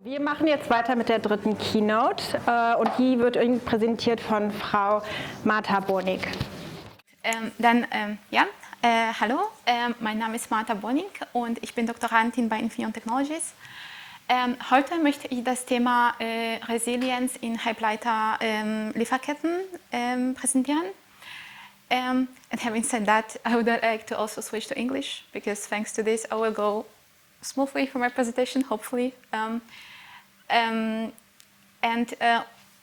Wir machen jetzt weiter mit der dritten Keynote und die wird Ihnen präsentiert von Frau Martha Bonig. Hallo, mein Name ist Martha Bonig und ich bin Doktorandin bei Infineon Technologies. Heute möchte ich das Thema Resilienz in Halbleiter-Lieferketten präsentieren. And having said that, I would like to also switch to English because thanks to this I will go smoothly for my presentation, hopefully.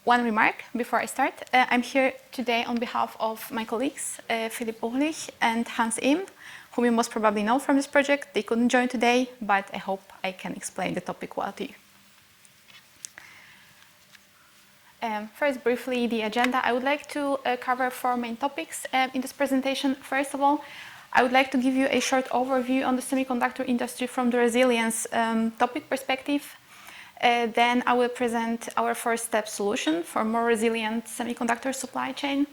One remark before I start. I'm here today on behalf of my colleagues, Philipp Uhlich and Hans Im, whom you most probably know from this project. They couldn't join today, but I hope I can explain the topic well to you. First, briefly, the agenda. I would like to cover four main topics in this presentation. First of all, I would like to give you a short overview on the semiconductor industry from the resilience topic perspective. Then I will present our first step solution for more resilient semiconductor supply chain.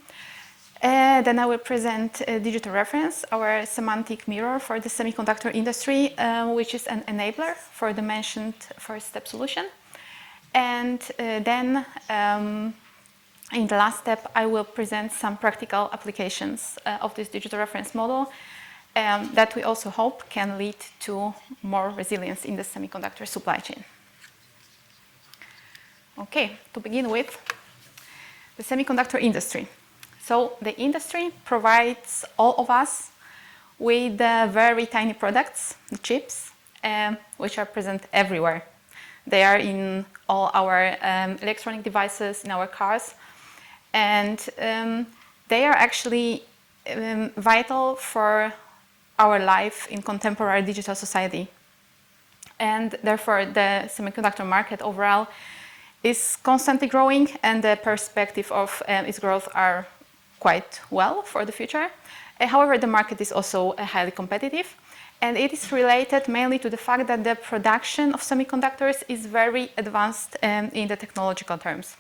Then I will present digital reference, our semantic mirror for the semiconductor industry, which is an enabler for the mentioned first step solution. And then in the last step, I will present some practical applications of this digital reference model that we also hope can lead to more resilience in the semiconductor supply chain. Okay, to begin with, the semiconductor industry. So the industry provides all of us with very tiny products, the chips, which are present everywhere. They are in all our electronic devices, in our cars, and they are actually vital for our life in contemporary digital society. And therefore, the semiconductor market overall is constantly growing, and the perspective of its growth are quite well for the future. However, the market is also highly competitive, and it is related mainly to the fact that the production of semiconductors is very advanced in the technological terms.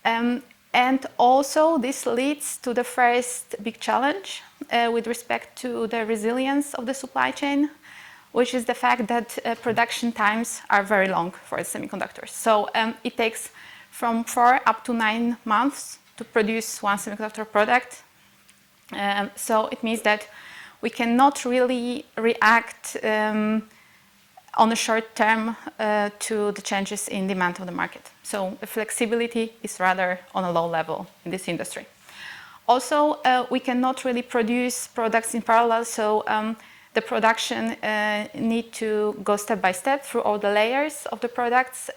And also this leads to the first big challenge with respect to the resilience of the supply chain, which is the fact that production times are very long for the semiconductors. So it takes from 4 up to 9 months to produce one semiconductor product. So it means that we cannot really react on a short term to the changes in demand of the market. So the flexibility is rather on a low level in this industry. Also, we cannot really produce products in parallel, so the production need to go step by step through all the layers of the products,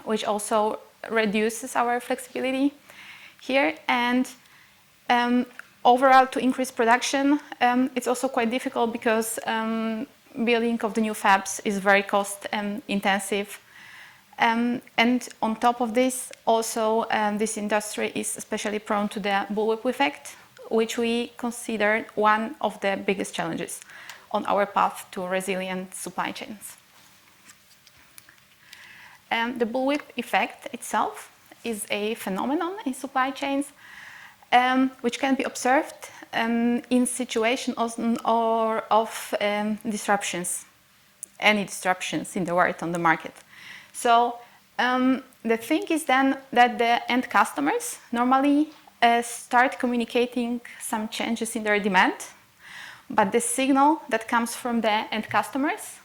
which also reduces our flexibility here. And overall, to increase production, it's also quite difficult because building of the new fabs is very cost intensive. And on top of this, also this industry is especially prone to the bullwhip effect, which we consider one of the biggest challenges on our path to resilient supply chains. The bullwhip effect itself is a phenomenon in supply chains which can be observed in situations of disruptions, any disruptions in the world on the market. So the thing is then that the end customers normally start communicating some changes in their demand, but the signal that comes from the end customers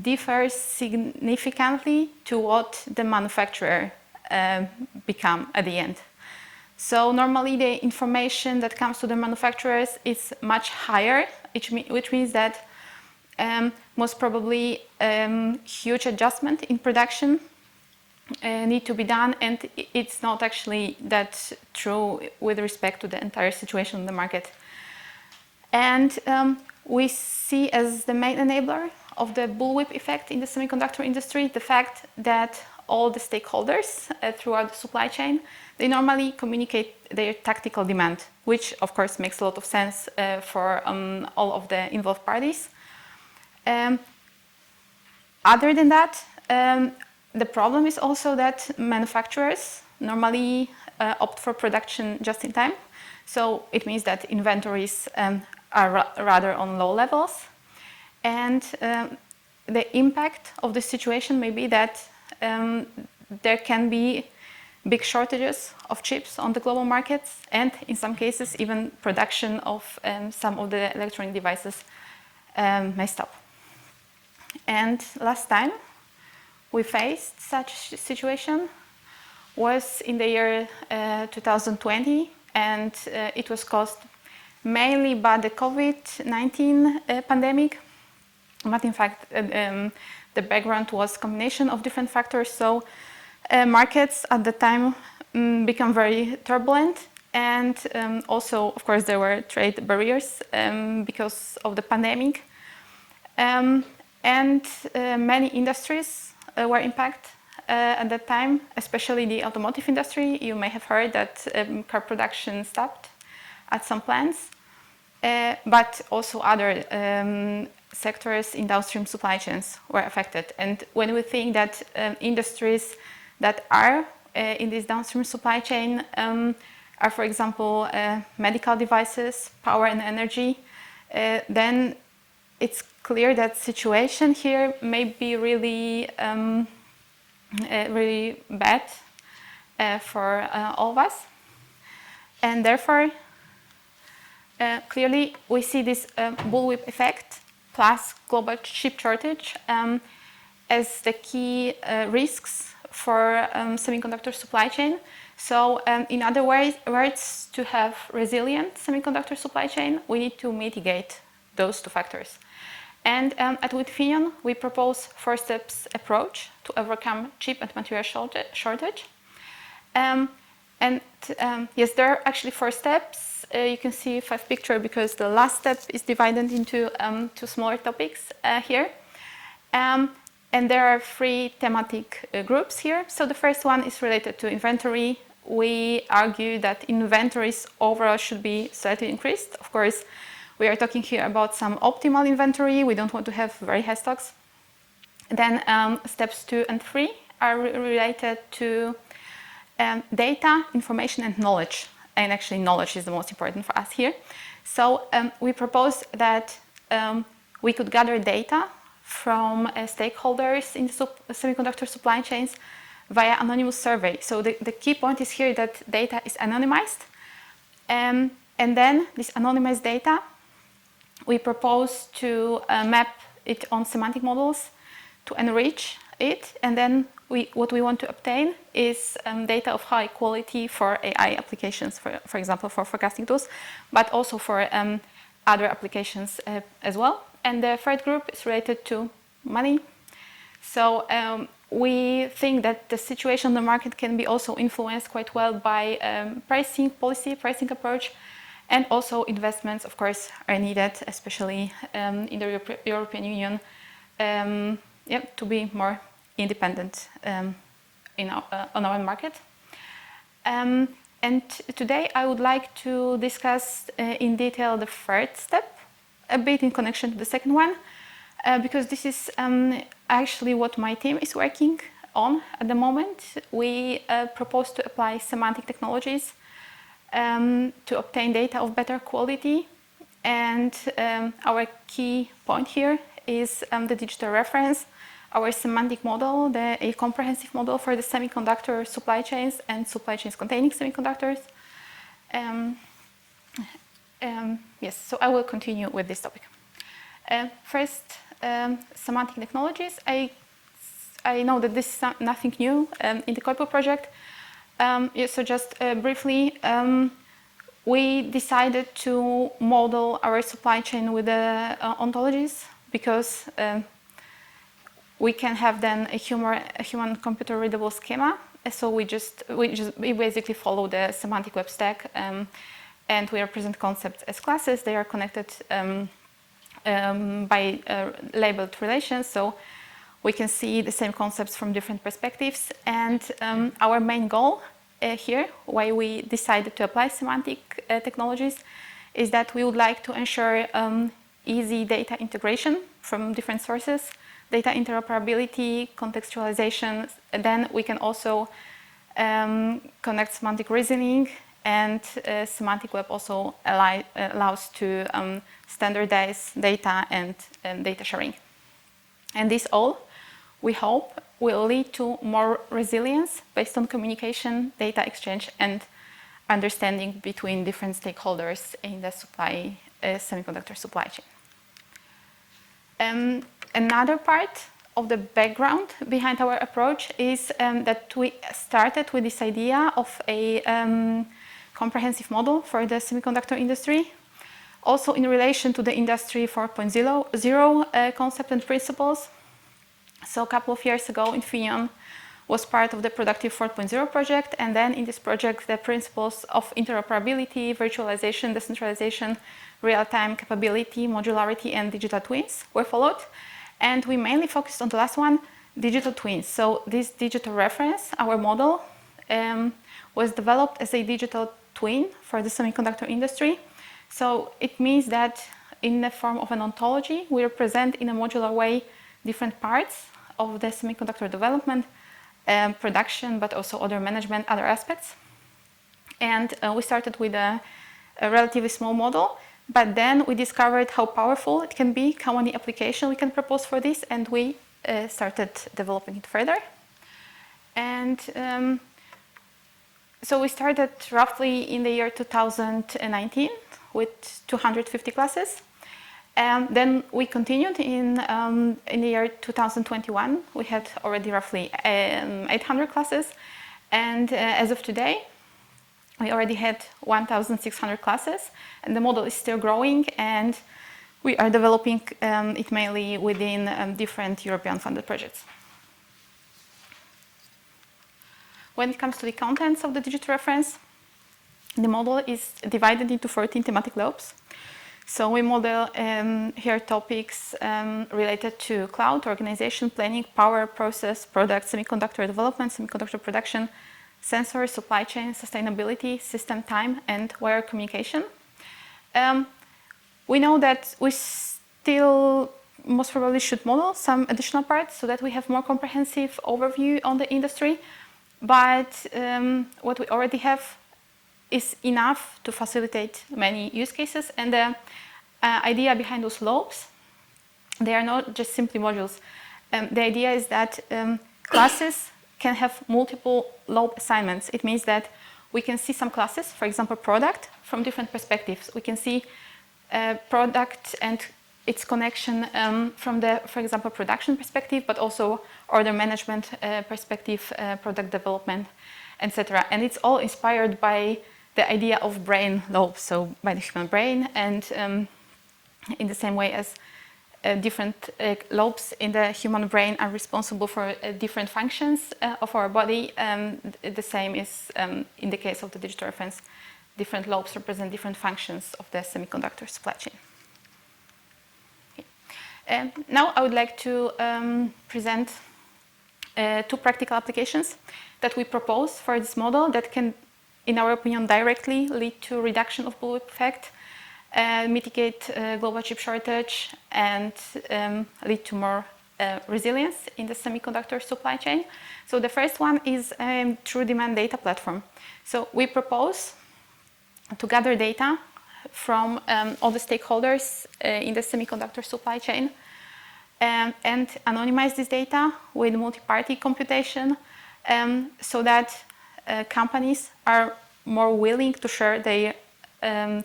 differs significantly to what the manufacturer become at the end. So normally the information that comes to the manufacturers is much higher, which means that most probably huge adjustment in production need to be done, and it's not actually that true with respect to the entire situation in the market. And we see as the main enabler of the bullwhip effect in the semiconductor industry the fact that all the stakeholders throughout the supply chain, they normally communicate their tactical demand, which of course makes a lot of sense for all of the involved parties. Other than that, the problem is also that manufacturers normally opt for production just in time. So it means that inventories are rather on low levels. And the impact of this situation may be that there can be big shortages of chips on the global markets, and in some cases even production of some of the electronic devices may stop. And last time we faced such a situation was in the year 2020, and it was caused mainly by the COVID-19 pandemic. But in fact, the background was a combination of different factors. So markets at the time became very turbulent, and also, of course, there were trade barriers because of the pandemic. And many industries were impacted at that time, especially the automotive industry. You may have heard that car production stopped at some plants, but also other sectors in downstream supply chains were affected. And when we think that industries that are in this downstream supply chain are, for example, medical devices, power and energy, then it's clear that situation here may be really, really bad for all of us. And therefore, clearly, we see this bullwhip effect plus global chip shortage as the key risks for semiconductor supply chain. So in other words, to have resilient semiconductor supply chain, we need to mitigate those two factors. And at Witfinion, we propose 4 steps approach to overcome chip and material shortage. Yes, there are actually 4 steps. You can see 5 pictures because the last step is divided into 2 smaller topics here. And there are 3 thematic groups here. So the first one is related to inventory. We argue that inventories overall should be slightly increased. Of course, we are talking here about some optimal inventory. We don't want to have very high stocks. Then steps 2 and 3 are related to data, information, and knowledge. And actually, knowledge is the most important for us here. So we propose that we could gather data from stakeholders in the semiconductor supply chains via anonymous survey. So the key point is here that data is anonymized. And then this anonymized data, we propose to map it on semantic models to enrich it. And then what we want to obtain is data of high quality for AI applications, for example, for forecasting tools, but also for other applications as well. And the third group is related to money. So we think that the situation on the market can be also influenced quite well by pricing policy, pricing approach, and also investments, of course, are needed, especially in the European Union, to be more independent on our market. And today I would like to discuss in detail the 3rd step, a bit in connection to the second one, because this is actually what my team is working on at the moment. We propose to apply semantic technologies to obtain data of better quality. And our key point here is the digital reference, our semantic model, a comprehensive model for the semiconductor supply chains and supply chains containing semiconductors. Yes, so I will continue with this topic. First, semantic technologies. I know that this is nothing new in the CoyPu project. So just briefly, we decided to model our supply chain with the ontologies because we can have then a human computer readable schema. So we basically follow the semantic web stack, and we represent concepts as classes. They are connected by labeled relations, so we can see the same concepts from different perspectives. And our main goal here, why we decided to apply semantic technologies, is that we would like to ensure easy data integration from different sources, data interoperability, contextualization, and then we can also connect semantic reasoning, and semantic web also allows to standardize data and data sharing. And this all, we hope, will lead to more resilience based on communication, data exchange, and understanding between different stakeholders in the semiconductor supply chain. Another part of the background behind our approach is that we started with this idea of a comprehensive model for the semiconductor industry, also in relation to the Industry 4.0 concept and principles. So a couple of years ago, Infineon was part of the Productive 4.0 project, and then in this project, the principles of interoperability, virtualization, decentralization, real-time capability, modularity, and digital twins were followed. And we mainly focused on the last one, digital twins. So this digital reference, our model, was developed as a digital twin for the semiconductor industry. So it means that in the form of an ontology, we represent in a modular way different parts of the semiconductor development, production, but also other management, other aspects. And we started with a relatively small model, but then we discovered how powerful it can be, how many applications we can propose for this, and we started developing it further. And so we started roughly in the year 2019 with 250 classes. And then we continued in the year 2021. We had already roughly 800 classes. And as of today, we already had 1,600 classes. And the model is still growing. And we are developing it mainly within different European funded projects. When it comes to the contents of the digital reference, the model is divided into 14 thematic lobes. So we model here topics related to cloud, organization, planning, power, process, product, semiconductor development, semiconductor production, sensor, supply chain, sustainability, system time, and wire communication. We know that we still most probably should model some additional parts so that we have more comprehensive overview on the industry. But what we already have is enough to facilitate many use cases. And the idea behind those lobes, they are not just simply modules. The idea is that classes can have multiple lobe assignments. It means that we can see some classes, for example, product, from different perspectives. We can see product and its connection from the, for example, production perspective, but also order management perspective, product development, etc. And it's all inspired by the idea of brain lobes, so by the human brain, and in the same way as different lobes in the human brain are responsible for different functions of our body. The same is in the case of the digital reference. Different lobes represent different functions of the semiconductor supply chain. Okay. Now I would like to present two practical applications that we propose for this model that can, in our opinion, directly lead to reduction of bullwhip effect, mitigate global chip shortage, and lead to more resilience in the semiconductor supply chain. So the first one is a true demand data platform. So we propose to gather data from all the stakeholders in the semiconductor supply chain and anonymize this data with multi-party computation so that companies are more willing to share their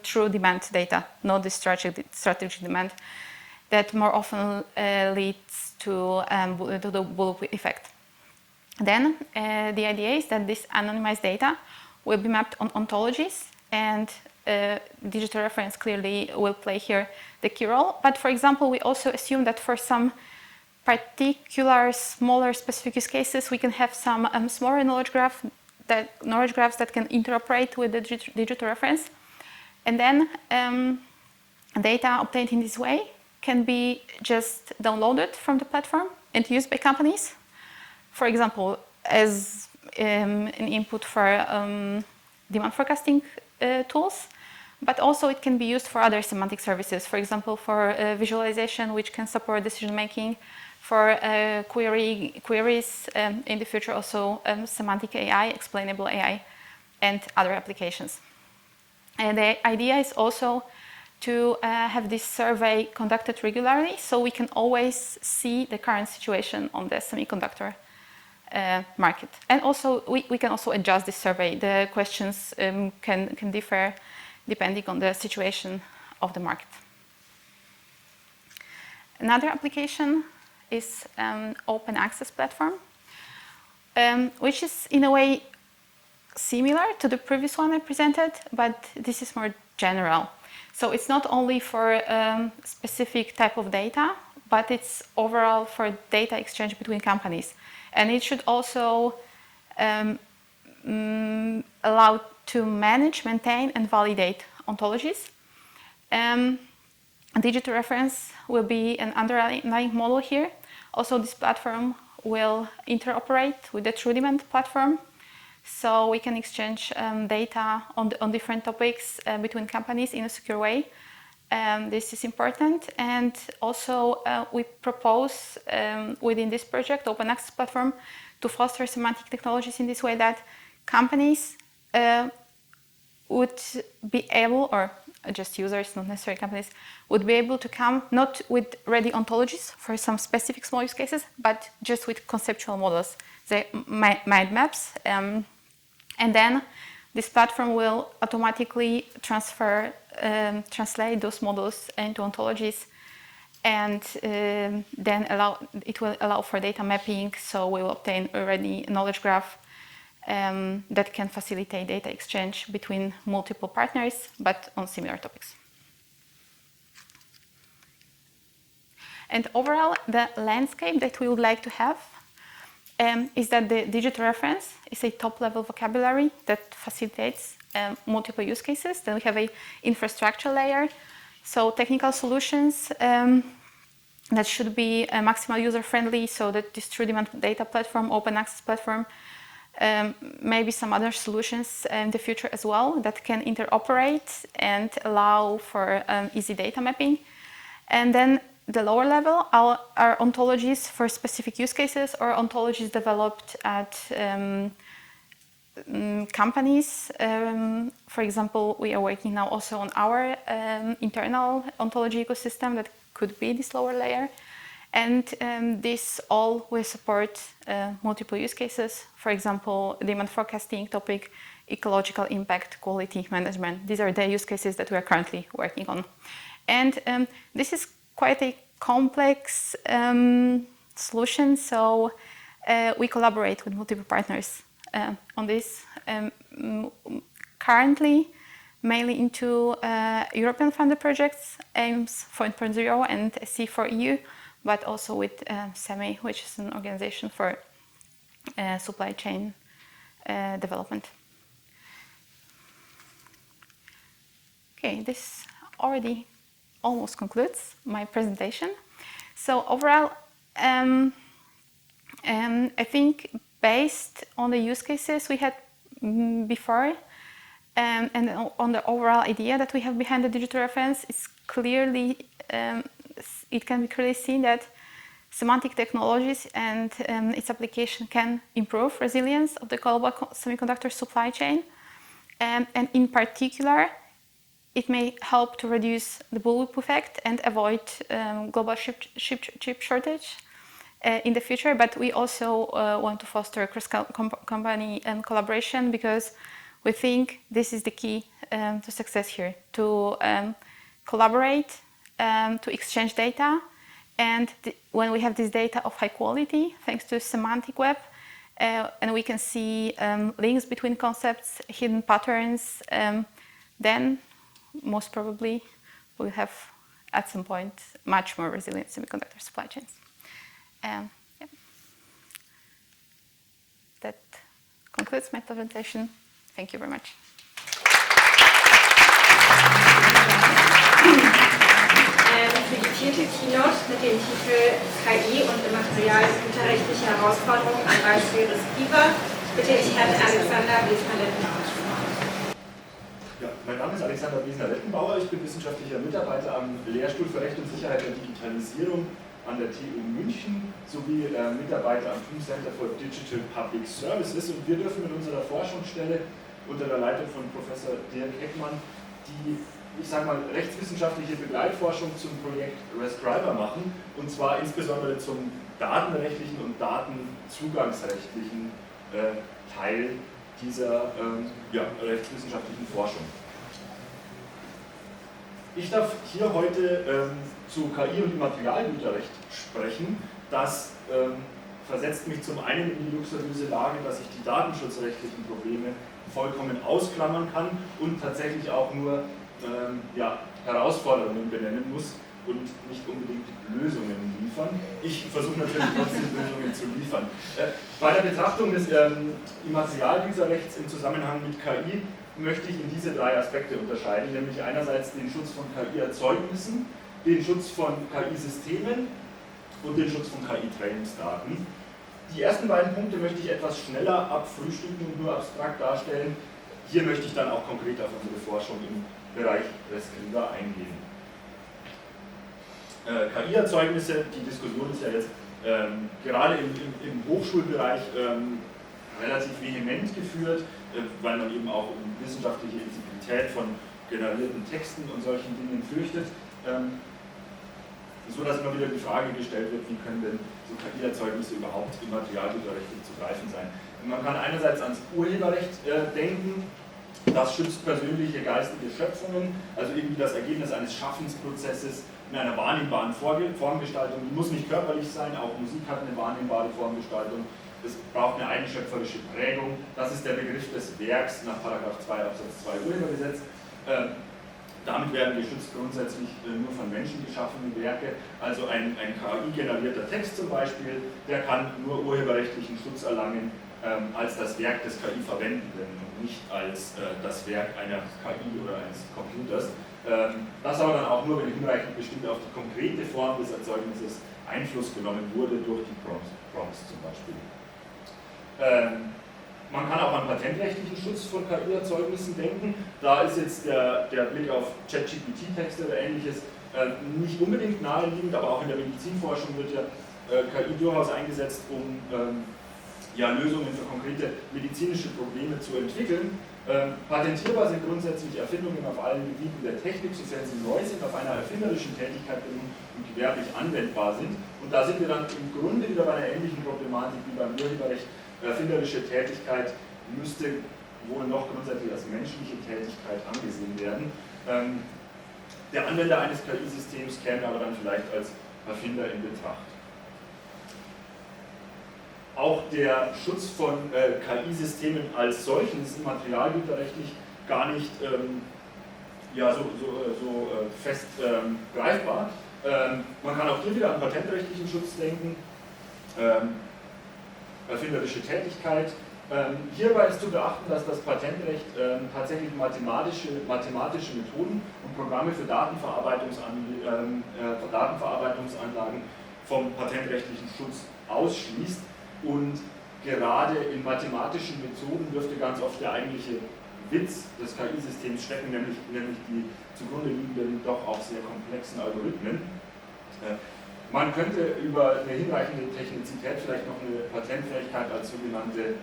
true demand data, not the strategic demand that more often leads to the bullwhip effect. Then the idea is that this anonymized data will be mapped on ontologies, and digital reference clearly will play here the key role. But for example, we also assume that for some particular smaller specific use cases, we can have some smaller knowledge graphs that can interoperate with the digital reference. And then data obtained in this way can be just downloaded from the platform and used by companies. For example, as an input for demand forecasting tools, but also it can be used for other semantic services. For example, for visualization, which can support decision making, for queries, in the future also semantic AI, explainable AI, and other applications. And the idea is also to have this survey conducted regularly, so we can always see the current situation on the semiconductor market. And also, we can also adjust this survey. The questions can differ depending on the situation of the market. Another application is open access platform, which is in a way similar to the previous one I presented, but this is more general. So it's not only for a specific type of data, but it's overall for data exchange between companies. And it should also allow to manage, maintain, and validate ontologies. Digital reference will be an underlying model here. Also, this platform will interoperate with the Rudiment platform, so we can exchange data on different topics between companies in a secure way. This is important, and also we propose within this project, Open Access Platform, to foster semantic technologies in this way that companies would be able, or just users, not necessarily companies, would be able to come not with ready ontologies for some specific small use cases, but just with conceptual models, the mind maps. And then this platform will automatically translate those models into ontologies, and then it will allow for data mapping, so we will obtain already a knowledge graph that can facilitate data exchange between multiple partners, but on similar topics. And overall, the landscape that we would like to have is that the digital reference is a top-level vocabulary that facilitates multiple use cases. Then we have an infrastructure layer, so technical solutions that should be maximal user-friendly, so that this Rudiment data platform, open access platform, maybe some other solutions in the future as well that can interoperate and allow for easy data mapping. And then the lower level are ontologies for specific use cases, or ontologies developed at companies. For example, we are working now also on our internal ontology ecosystem that could be this lower layer. And this all will support multiple use cases. For example, demand forecasting topic, ecological impact, quality management. These are the use cases that we are currently working on. And this is quite a complex solution, so we collaborate with multiple partners on this. Currently, mainly into European funded projects, AIMS 4.0 and C4EU, but also with SEMI, which is an organization for supply chain development. Okay, this already almost concludes my presentation. So overall, I think based on the use cases we had before, and on the overall idea that we have behind the digital reference, it's clearly it can be clearly seen that semantic technologies and its application can improve resilience of the global semiconductor supply chain, and in particular, it may help to reduce the bullwhip effect and avoid global chip shortage in the future. But we also want to foster cross-company collaboration, because we think this is the key to success here, to collaborate, to exchange data, and when we have this data of high quality, thanks to semantic web, and we can see links between concepts, hidden patterns, then most probably we'll have at some point much more resilient semiconductor supply chains. Yeah. That concludes my presentation. Thank you very much. Für die vierte Keynote mit dem Titel KI und immaterialgüterrechtliche Herausforderungen am Beispiel ResKriVer bitte ich Herrn Alexander Wiesner-Lettenbauer. Ja, mein Name ist Alexander Wiesner-Lettenbauer. Ich bin wissenschaftlicher Mitarbeiter am Lehrstuhl für Recht und Sicherheit der Digitalisierung an der TU München sowie Mitarbeiter am Center for Digital Public Services. Und wir dürfen mit unserer Forschungsstelle unter der Leitung von Professor Dirk Heckmann die ich sage mal, rechtswissenschaftliche Begleitforschung zum Projekt ResKriVer machen, und zwar insbesondere zum datenrechtlichen und datenzugangsrechtlichen Teil dieser rechtswissenschaftlichen Forschung. Ich darf hier heute zu KI und immaterialgüterrecht sprechen. Das versetzt mich zum einen in die luxuriöse Lage, dass ich die datenschutzrechtlichen Probleme vollkommen ausklammern kann und tatsächlich auch nur Herausforderungen benennen muss und nicht unbedingt Lösungen liefern. Ich versuche natürlich trotzdem Lösungen zu liefern. Bei der Betrachtung des Immaterialgüterrechts im Zusammenhang mit KI möchte ich in diese drei Aspekte unterscheiden, nämlich einerseits den Schutz von KI-Erzeugnissen, den Schutz von KI-Systemen und den Schutz von KI-Trainingsdaten. Die ersten beiden Punkte möchte ich etwas schneller abfrühstücken und nur abstrakt darstellen. Hier möchte ich dann auch konkret auf unsere Forschung im Bereich ResKriVer eingehen. KI-Erzeugnisse, die Diskussion ist ja jetzt gerade im Hochschulbereich relativ vehement geführt, weil man eben auch um wissenschaftliche Integrität von generierten Texten und solchen Dingen fürchtet, so dass immer wieder die Frage gestellt wird, wie können denn so KI-Erzeugnisse überhaupt immaterialgüterrechtlich zu greifen sein. Und man kann einerseits ans Urheberrecht denken, das schützt persönliche geistige Schöpfungen, also irgendwie das Ergebnis eines Schaffensprozesses in einer wahrnehmbaren Formgestaltung. Die muss nicht körperlich sein, auch Musik hat eine wahrnehmbare Formgestaltung. Es braucht eine eigenschöpferische Prägung. Das ist der Begriff des Werks nach § 2 Absatz 2 Urhebergesetz. Damit werden geschützt grundsätzlich nur von Menschen geschaffene Werke. Also ein KI-generierter Text zum Beispiel, der kann nur urheberrechtlichen Schutz erlangen als das Werk des KI-Verwendenden und nicht als das Werk einer KI oder eines Computers. Das aber dann auch nur, wenn hinreichend bestimmt auf die konkrete Form des Erzeugnisses Einfluss genommen wurde durch die Prompts zum Beispiel. Man kann auch an patentrechtlichen Schutz von KI-Erzeugnissen denken. Da ist jetzt der Blick auf ChatGPT-Texte oder ähnliches nicht unbedingt naheliegend, aber auch in der Medizinforschung wird ja KI durchaus eingesetzt, um Lösungen für konkrete medizinische Probleme zu entwickeln. Patentierbar sind grundsätzlich Erfindungen auf allen Gebieten der Technik, sofern sie neu sind, auf einer erfinderischen Tätigkeit beruhen und gewerblich anwendbar sind. Und da sind wir dann im Grunde wieder bei einer ähnlichen Problematik wie beim Urheberrecht. Erfinderische Tätigkeit müsste wohl noch grundsätzlich als menschliche Tätigkeit angesehen werden. Der Anwender eines KI-Systems käme aber dann vielleicht als Erfinder in Betracht. Auch der Schutz von KI-Systemen als solchen ist immaterialgüterrechtlich gar nicht fest greifbar. Man kann auch hier wieder an patentrechtlichen Schutz denken. Erfinderische Tätigkeit. Hierbei ist zu beachten, dass das Patentrecht tatsächlich mathematische Methoden und Programme für Datenverarbeitungsanlagen vom patentrechtlichen Schutz ausschließt. Und gerade in mathematischen Methoden dürfte ganz oft der eigentliche Witz des KI-Systems stecken, nämlich die zugrunde liegenden, doch auch sehr komplexen Algorithmen. Man könnte über eine hinreichende Technizität vielleicht noch eine Patentfähigkeit als sogenannte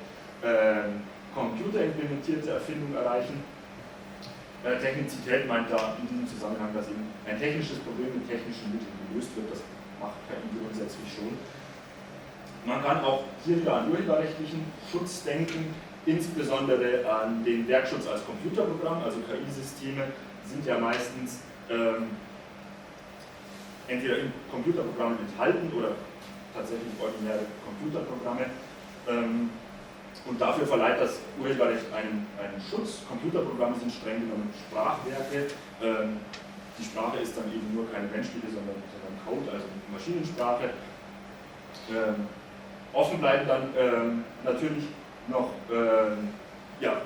computerimplementierte Erfindung erreichen. Technizität meint da in diesem Zusammenhang, dass eben ein technisches Problem mit technischen Mitteln gelöst wird. Das macht KI grundsätzlich schon. Man kann auch hier wieder an urheberrechtlichen Schutz denken, insbesondere an den Werkschutz als Computerprogramm. Also KI-Systeme sind ja meistens entweder in Computerprogrammen enthalten oder tatsächlich ordinäre Computerprogramme. Und dafür verleiht das Urheberrecht einen Schutz. Computerprogramme sind streng genommen Sprachwerke. Die Sprache ist dann eben nur keine menschliche, sondern Code, also Maschinensprache. Offen bleiben dann natürlich noch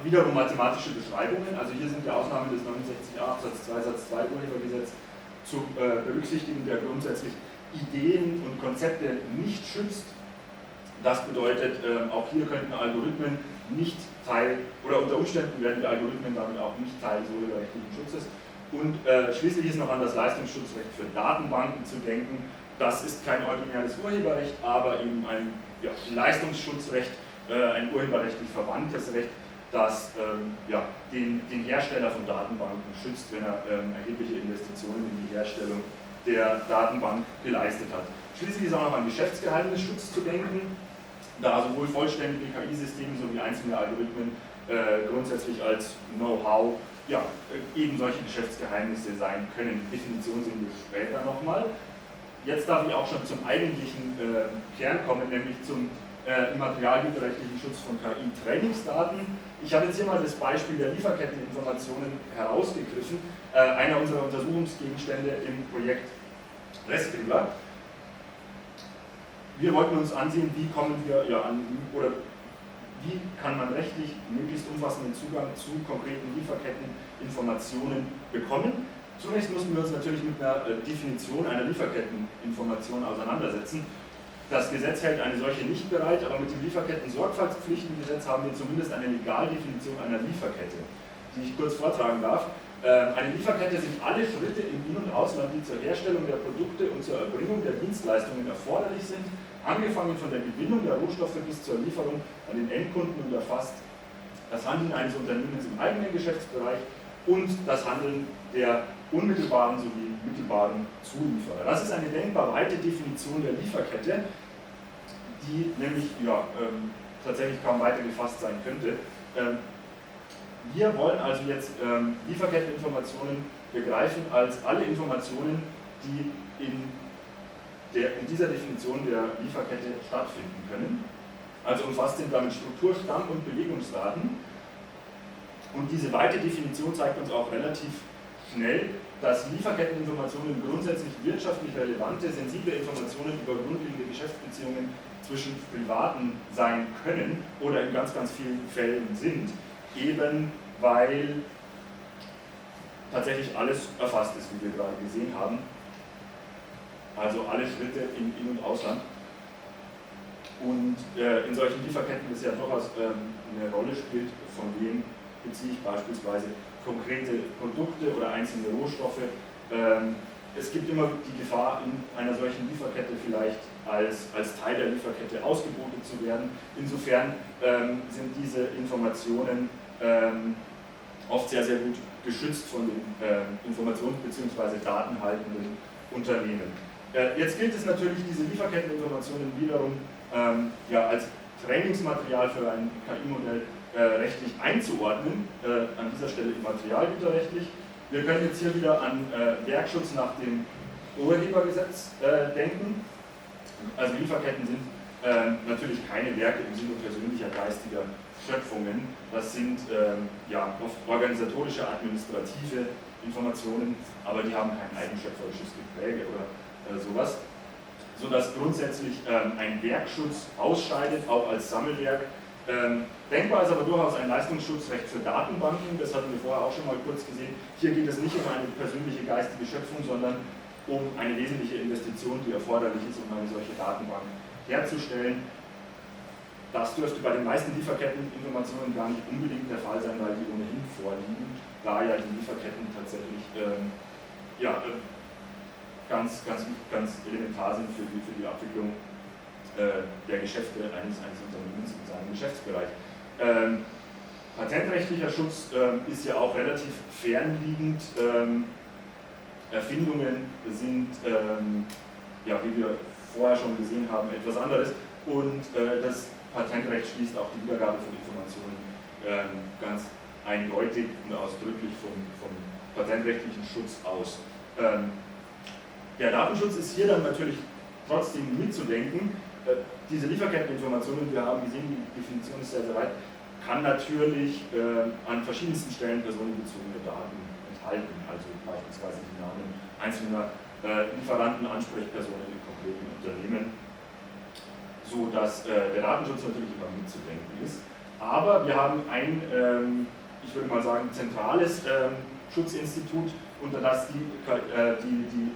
wiederum mathematische Beschreibungen. Also hier sind die Ausnahmen des 69a Absatz 2 Satz 2 Urhebergesetz zu berücksichtigen, der grundsätzlich Ideen und Konzepte nicht schützt. Das bedeutet, auch hier könnten Algorithmen nicht Teil, oder unter Umständen werden die Algorithmen damit auch nicht Teil des urheberrechtlichen Schutzes. Und schließlich ist noch an das Leistungsschutzrecht für Datenbanken zu denken. Das ist kein originäres Urheberrecht, aber eben ein Leistungsschutzrecht, ein urheberrechtlich verwandtes Recht, das den Hersteller von Datenbanken schützt, wenn er erhebliche Investitionen in die Herstellung der Datenbank geleistet hat. Schließlich ist auch noch an Geschäftsgeheimnisschutz zu denken, da sowohl vollständige KI-Systeme sowie einzelne Algorithmen grundsätzlich als Know-how eben solche Geschäftsgeheimnisse sein können. Definition sehen wir später nochmal. Jetzt darf ich auch schon zum eigentlichen Kern kommen, nämlich zum immaterialgüterrechtlichen Schutz von KI-Trainingsdaten. Ich habe jetzt hier mal das Beispiel der Lieferketteninformationen herausgegriffen, einer unserer Untersuchungsgegenstände im Projekt ResKriVer. Wir wollten uns ansehen, wie kommen wir wie kann man rechtlich möglichst umfassenden Zugang zu konkreten Lieferketteninformationen bekommen. Zunächst mussten wir uns natürlich mit einer Definition einer Lieferketteninformation auseinandersetzen. Das Gesetz hält eine solche nicht bereit, aber mit dem Lieferketten-Sorgfaltspflichtengesetz haben wir zumindest eine Legaldefinition einer Lieferkette, die ich kurz vortragen darf. Eine Lieferkette sind alle Schritte im In- und Ausland, die zur Herstellung der Produkte und zur Erbringung der Dienstleistungen erforderlich sind, angefangen von der Gewinnung der Rohstoffe bis zur Lieferung an den Endkunden und erfasst das Handeln eines Unternehmens im eigenen Geschäftsbereich und das Handeln der unmittelbaren sowie mittelbaren Zulieferer. Das ist eine denkbar weite Definition der Lieferkette, die nämlich tatsächlich kaum weiter gefasst sein könnte. Wir wollen also jetzt Lieferketteninformationen begreifen als alle Informationen, die in dieser Definition der Lieferkette stattfinden können. Also umfasst sind damit Struktur-, Stamm- und Belegungsdaten. Und diese weite Definition zeigt uns auch relativ schnell, dass Lieferketteninformationen grundsätzlich wirtschaftlich relevante, sensible Informationen über grundlegende Geschäftsbeziehungen zwischen Privaten sein können oder in ganz, ganz vielen Fällen sind, eben weil tatsächlich alles erfasst ist, wie wir gerade gesehen haben. Also alle Schritte im In- und Ausland. Und in solchen Lieferketten ist ja durchaus eine Rolle spielt, von wem beziehe ich beispielsweise konkrete Produkte oder einzelne Rohstoffe. Es gibt immer die Gefahr, in einer solchen Lieferkette vielleicht als Teil der Lieferkette ausgebotet zu werden. Insofern sind diese Informationen oft sehr, sehr gut geschützt von den Informations- bzw. datenhaltenden Unternehmen. Jetzt gilt es natürlich, diese Lieferketteninformationen wiederum als Trainingsmaterial für ein KI-Modell rechtlich einzuordnen, an dieser Stelle immaterialgüterrechtlich. Wir können jetzt hier wieder an Werkschutz nach dem Urhebergesetz denken. Also Lieferketten sind natürlich keine Werke im Sinne persönlicher geistiger Schöpfungen. Das sind oft organisatorische, administrative Informationen, aber die haben kein eigenschöpferisches Gepräge oder sowas, sodass grundsätzlich ein Werkschutz ausscheidet, auch als Sammelwerk. Denkbar ist aber durchaus ein Leistungsschutzrecht für Datenbanken, das hatten wir vorher auch schon mal kurz gesehen. Hier geht es nicht um eine persönliche geistige Schöpfung, sondern um eine wesentliche Investition, die erforderlich ist, um eine solche Datenbank herzustellen. Das dürfte bei den meisten Lieferketteninformationen gar nicht unbedingt der Fall sein, weil die ohnehin vorliegen, da ja die Lieferketten tatsächlich ganz elementar sind für die Abwicklung der Geschäfte eines Unternehmens in seinem Geschäftsbereich. Patentrechtlicher Schutz ist ja auch relativ fernliegend. Erfindungen sind, wie wir vorher schon gesehen haben, etwas anderes und das Patentrecht schließt auch die Wiedergabe von Informationen ganz eindeutig und ausdrücklich vom patentrechtlichen Schutz aus. Der Datenschutz ist hier dann natürlich trotzdem mitzudenken. Diese Lieferketteninformationen, wir haben gesehen, die Definition ist sehr, sehr weit, kann natürlich an verschiedensten Stellen personenbezogene Daten enthalten, also beispielsweise die Namen einzelner Lieferanten, Ansprechpersonen in konkreten Unternehmen, sodass der Datenschutz natürlich immer mitzudenken ist. Aber wir haben ein, ich würde mal sagen, zentrales Schutzinstitut, unter das die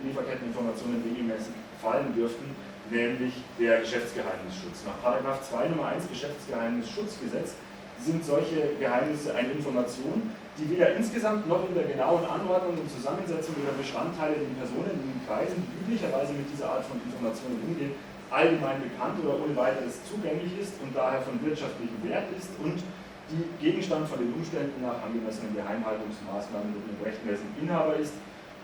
Lieferketteninformationen regelmäßig fallen dürften, nämlich der Geschäftsgeheimnisschutz. Nach § 2 Nummer 1 Geschäftsgeheimnisschutzgesetz sind solche Geheimnisse eine Information, die weder insgesamt noch in der genauen Anordnung und Zusammensetzung ihrer Bestandteile den Personen in den Kreisen, die üblicherweise mit dieser Art von Informationen umgehen, allgemein bekannt oder ohne weiteres zugänglich ist und daher von wirtschaftlichem Wert ist und die Gegenstand von den Umständen nach angemessenen Geheimhaltungsmaßnahmen mit dem rechtmäßigen Inhaber ist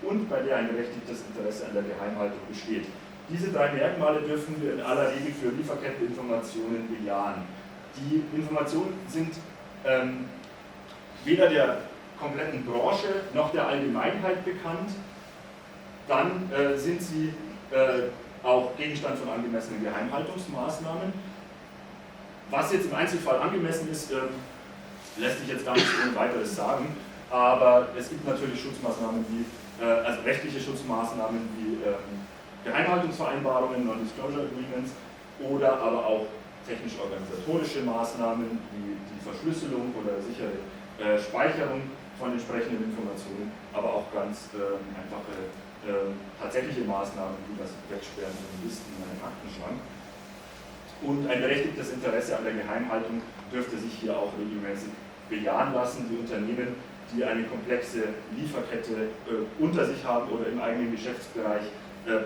und bei der ein berechtigtes Interesse an der Geheimhaltung besteht. Diese 3 Merkmale dürfen wir in aller Regel für Lieferketteninformationen bejahen. Die Informationen sind weder der kompletten Branche noch der Allgemeinheit bekannt, dann sind sie auch Gegenstand von angemessenen Geheimhaltungsmaßnahmen. Was jetzt im Einzelfall angemessen ist, lässt sich jetzt gar nicht ohne weiteres sagen, aber es gibt natürlich Schutzmaßnahmen wie, also rechtliche Schutzmaßnahmen wie Geheimhaltungsvereinbarungen, Non-Disclosure Agreements oder aber auch technisch-organisatorische Maßnahmen wie die Verschlüsselung oder sichere Speicherung von entsprechenden Informationen, aber auch ganz einfache tatsächliche Maßnahmen wie das Wegsperren von Listen in einem Aktenschrank. Und ein berechtigtes Interesse an der Geheimhaltung dürfte sich hier auch regelmäßig bejahen lassen. Die Unternehmen, die eine komplexe Lieferkette unter sich haben oder im eigenen Geschäftsbereich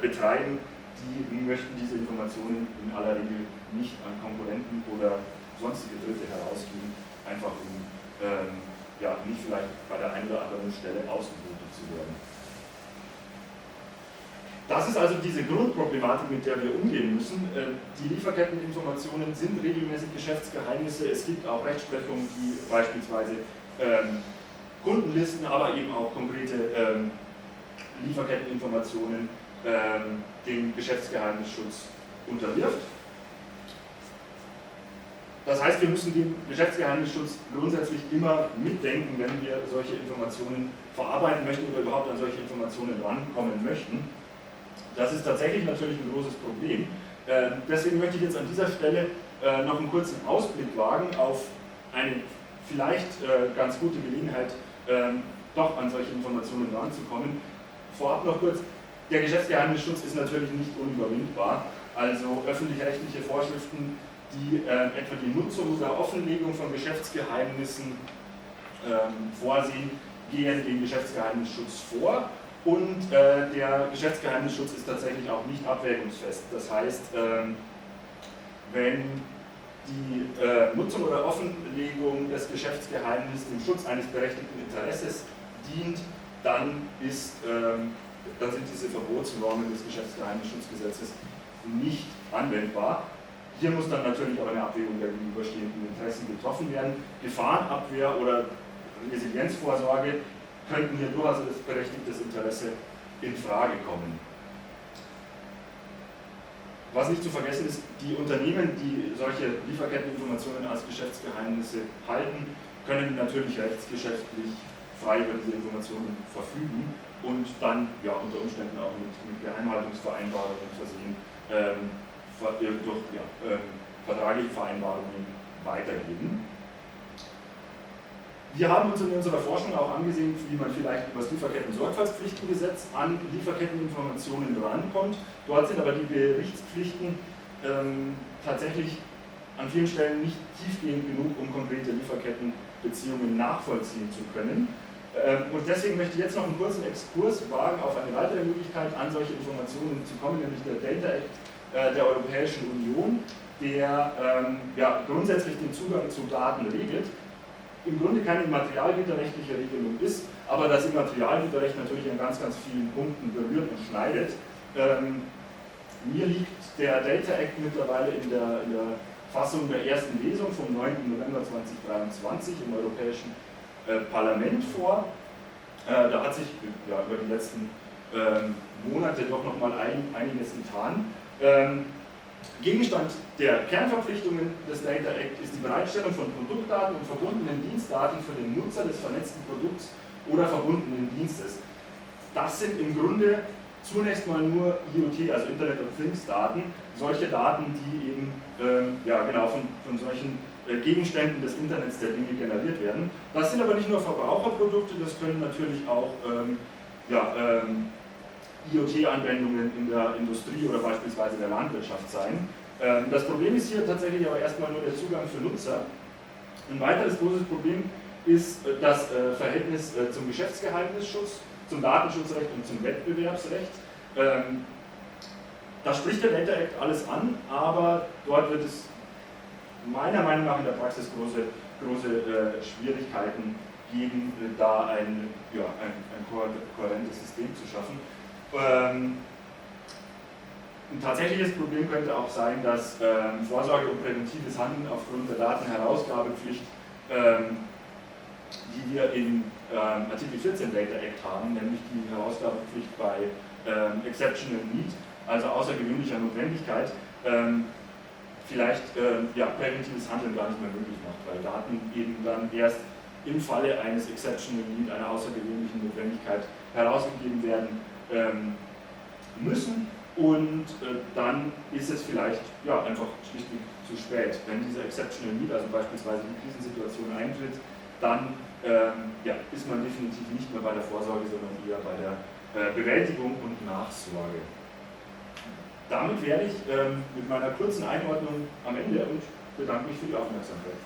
betreiben, die möchten diese Informationen in aller Regel nicht an Konkurrenten oder sonstige Dritte herausgeben, einfach um nicht vielleicht bei der einen oder anderen Stelle ausgebeutet zu werden. Das ist also diese Grundproblematik, mit der wir umgehen müssen. Die Lieferketteninformationen sind regelmäßig Geschäftsgeheimnisse. Es gibt auch Rechtsprechung, die beispielsweise Kundenlisten, aber eben auch konkrete Lieferketteninformationen dem Geschäftsgeheimnisschutz unterwirft. Das heißt, wir müssen den Geschäftsgeheimnisschutz grundsätzlich immer mitdenken, wenn wir solche Informationen verarbeiten möchten oder überhaupt an solche Informationen rankommen möchten. Das ist tatsächlich natürlich ein großes Problem. Deswegen möchte ich jetzt an dieser Stelle noch einen kurzen Ausblick wagen auf eine vielleicht ganz gute Gelegenheit, doch an solche Informationen ranzukommen. Vorab noch kurz, der Geschäftsgeheimnisschutz ist natürlich nicht unüberwindbar. Also öffentlich-rechtliche Vorschriften, die etwa die Nutzung oder Offenlegung von Geschäftsgeheimnissen vorsehen, gehen den Geschäftsgeheimnisschutz vor. Und der Geschäftsgeheimnisschutz ist tatsächlich auch nicht abwägungsfest. Das heißt, wenn die Nutzung oder Offenlegung des Geschäftsgeheimnisses dem Schutz eines berechtigten Interesses dient, dann sind diese Verbotsnormen des Geschäftsgeheimnisschutzgesetzes nicht anwendbar. Hier muss dann natürlich aber eine Abwägung der gegenüberstehenden Interessen getroffen werden. Gefahrenabwehr oder Resilienzvorsorge könnten hier durchaus als berechtigtes Interesse in Frage kommen. Was nicht zu vergessen ist, die Unternehmen, die solche Lieferketteninformationen als Geschäftsgeheimnisse halten, können natürlich rechtsgeschäftlich frei über diese Informationen verfügen und dann unter Umständen auch mit Geheimhaltungsvereinbarungen versehen durch vertragliche Vereinbarungen weitergeben. Wir haben uns in unserer Forschung auch angesehen, wie man vielleicht über das Lieferketten-Sorgfaltspflichtengesetz an Lieferketteninformationen rankommt. Dort sind aber die Berichtspflichten tatsächlich an vielen Stellen nicht tiefgehend genug, um konkrete Lieferkettenbeziehungen nachvollziehen zu können. Und deswegen möchte ich jetzt noch einen kurzen Exkurs wagen auf eine weitere Möglichkeit, an solche Informationen zu kommen, nämlich der Data Act der Europäischen Union, der grundsätzlich den Zugang zu Daten regelt. Im Grunde keine immaterialgüterrechtliche Regelung ist, aber das Immaterialgüterrecht natürlich an ganz, ganz vielen Punkten berührt und schneidet. Mir liegt der Data Act mittlerweile in der Fassung der ersten Lesung vom 9. November 2023 im Europäischen Parlament vor. Da hat sich über die letzten Monate doch nochmal einiges getan. Gegenstand der Kernverpflichtungen des Data Act ist die Bereitstellung von Produktdaten und verbundenen Dienstdaten für den Nutzer des vernetzten Produkts oder verbundenen Dienstes. Das sind im Grunde zunächst mal nur IoT, also Internet of Things Daten, solche Daten, die eben von solchen Gegenständen des Internets der Dinge generiert werden. Das sind aber nicht nur Verbraucherprodukte, das können natürlich auch IoT-Anwendungen in der Industrie oder beispielsweise der Landwirtschaft sein. Das Problem ist hier tatsächlich aber erstmal nur der Zugang für Nutzer. Ein weiteres großes Problem ist das Verhältnis zum Geschäftsgeheimnisschutz, zum Datenschutzrecht und zum Wettbewerbsrecht. Da spricht der Data Act alles an, aber dort wird es meiner Meinung nach in der Praxis große Schwierigkeiten geben, da ein kohärentes System zu schaffen. Ein tatsächliches Problem könnte auch sein, dass Vorsorge und präventives Handeln aufgrund der Datenherausgabepflicht, die wir in Artikel 14 Data Act haben, nämlich die Herausgabepflicht bei Exceptional Need, also außergewöhnlicher Notwendigkeit, vielleicht präventives Handeln gar nicht mehr möglich macht, weil Daten eben dann erst im Falle eines Exceptional Need, einer außergewöhnlichen Notwendigkeit herausgegeben werden müssen. Und dann ist es vielleicht einfach schlichtweg zu spät. Wenn dieser Exceptional Need, also beispielsweise die Krisensituation eintritt, dann ist man definitiv nicht mehr bei der Vorsorge, sondern eher bei der Bewältigung und Nachsorge. Damit wäre ich mit meiner kurzen Einordnung am Ende und bedanke mich für die Aufmerksamkeit.